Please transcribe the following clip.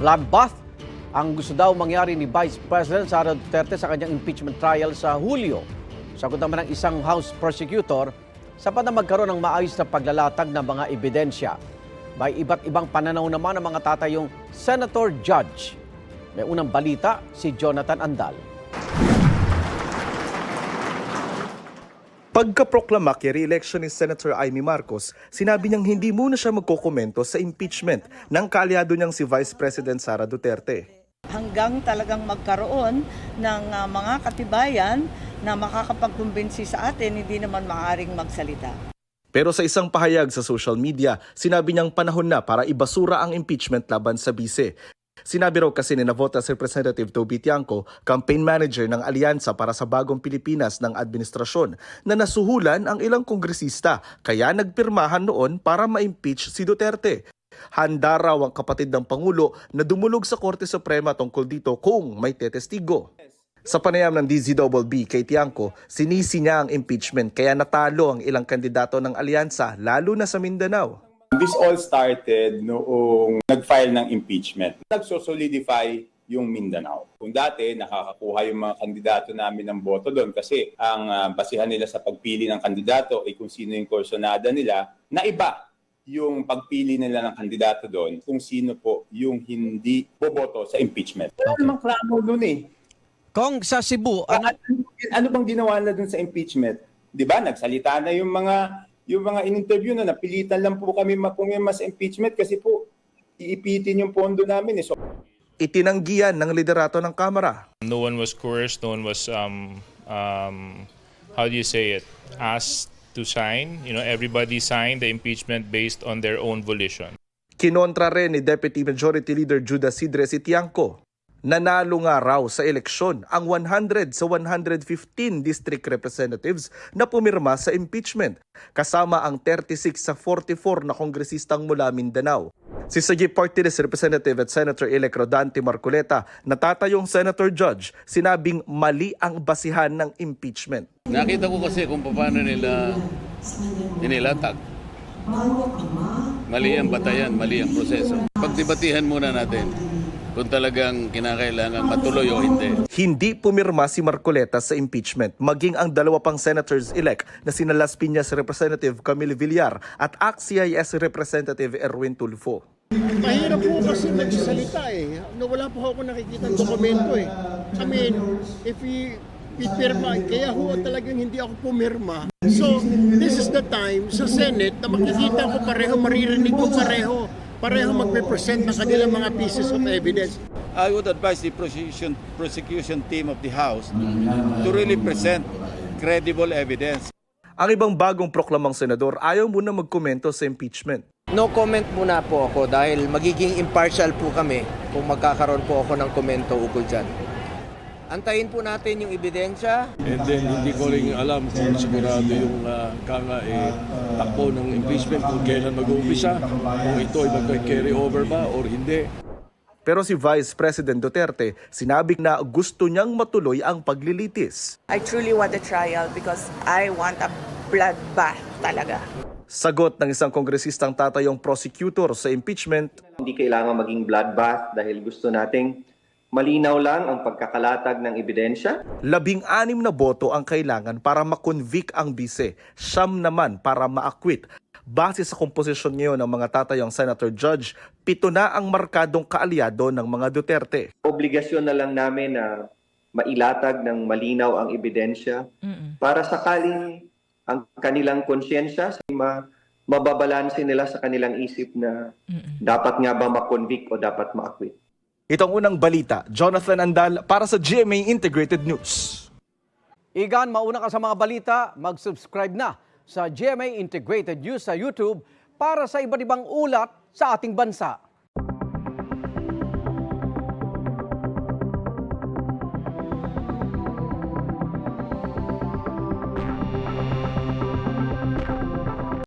Bloodbath ang gusto daw mangyari ni Vice President Sara Duterte sa kanyang impeachment trial sa Hulyo. Sagot naman ng isang House prosecutor, sapat na magkaroon ng maayos na paglalatag ng mga ebidensya. May iba't ibang pananaw naman ng mga tatayong Senator Judge. May unang balita si Jonathan Andal. Pagkaproklama kay re-election ni Senator Amy Marcos, sinabi niyang hindi muna siya magkokomento sa impeachment ng kaalyado niyang si Vice President Sara Duterte. Hanggang talagang magkaroon ng mga katibayan na makakapagkumbinsi sa atin, hindi naman maaaring magsalita. Pero sa isang pahayag sa social media, sinabi niyang panahon na para ibasura ang impeachment laban sa bise. Sinabi raw kasi ni Navotas Representative Toby Tiangco, campaign manager ng Alyansa para sa Bagong Pilipinas ng administrasyon, na nasuhulan ang ilang kongresista kaya nagpirmahan noon para ma-impeach si Duterte. Handa raw ang kapatid ng Pangulo na dumulog sa Korte Suprema tungkol dito kung may tetestigo. Sa panayam ng DZBB kay Tiangco, sinisi niya ang impeachment kaya natalo ang ilang kandidato ng Alyansa lalo na sa Mindanao. This all started noong nag-file ng impeachment. Nagsosolidify yung Mindanao. Kung dati, nakakakuha yung mga kandidato namin ng boto doon kasi ang basihan nila sa pagpili ng kandidato ay kung sino yung kursonada nila, na iba yung pagpili nila ng kandidato doon kung sino po yung hindi boboto sa impeachment. Wala namang klamo doon eh. Kung sa Cebu, Ano bang ginawa nila doon sa impeachment? Di ba? Nagsalita na yung mga in-interview na napilitan lang po kami pumirma sa impeachment kasi po iipitin yung pondo namin. So, Itinanggihan ng liderato ng Kamara. No one was coerced, no one was, how do you say it, asked to sign. You know, everybody signed the impeachment based on their own volition. Kinontra rin ni Deputy Majority Leader Judas Sidre si Tiangco. Nanalo nga raw sa eleksyon ang 100 sa 115 district representatives na pumirma sa impeachment, kasama ang 36 sa 44 na kongresistang mula Mindanao. Si Sagip Party List Representative at Senator-elect Rodante Marcoleta, natatayong Senator Judge, sinabing mali ang basihan ng impeachment. Nakita ko kasi kung paano nila inilatag. Mali ang batayan, mali ang proseso. Pagdebatihan muna natin kung talagang kinakailangan matuloy o hindi. Hindi pumirma si Marcoleta sa impeachment, maging ang dalawa pang senators-elect na sina Las Piñas Representative Camille Villar at ACT-CIS Representative Erwin Tulfo. Mahirap po kasi magsalita eh. Wala po ako nakikita ng dokumento eh. I mean, if pipirma, kaya ho talagang hindi ako pumirma. So, this is the time sa Senate na makikita ko pareho, maririnig ko pareho magpe-present ng kanilang mga pieces of evidence. I would advise the prosecution team of the House to really present credible evidence. Ang ibang bagong proklamang senador ayaw muna magkomento sa impeachment. No comment muna po ako dahil magiging impartial po kami kung magkakaroon po ako ng komento ukol dyan. Antayin po natin yung ebidensya. And then hindi ko rin alam kung sigurado yung takbo ng impeachment kung kailan mag-uumpisa, kung ito ay mag-carry over ba or hindi. Pero si Vice President Duterte, sinabi na gusto niyang matuloy ang paglilitis. I truly want a trial because I want a bloodbath talaga. Sagot ng isang kongresistang tatayong prosecutor sa impeachment, hindi kailangan maging bloodbath dahil gusto nating malinaw lang ang pagkakalatag ng ebidensya. 16 na boto ang kailangan para makonvict ang bise, 9 naman para ma-acquit. Base sa komposisyon ngayon ng mga tatayong Senator Judge, 7 na ang markadong kaalyado ng mga Duterte. Obligasyon na lang namin na mailatag ng malinaw ang ebidensya para sakaling ang kanilang konsyensya, mababalansin nila sa kanilang isip na dapat nga ba ma-convict o dapat ma-acquit. Itong unang balita, Jonathan Andal para sa GMA Integrated News. Igan, mauna ka sa mga balita, mag-subscribe na sa GMA Integrated News sa YouTube para sa iba't ibang ulat sa ating bansa.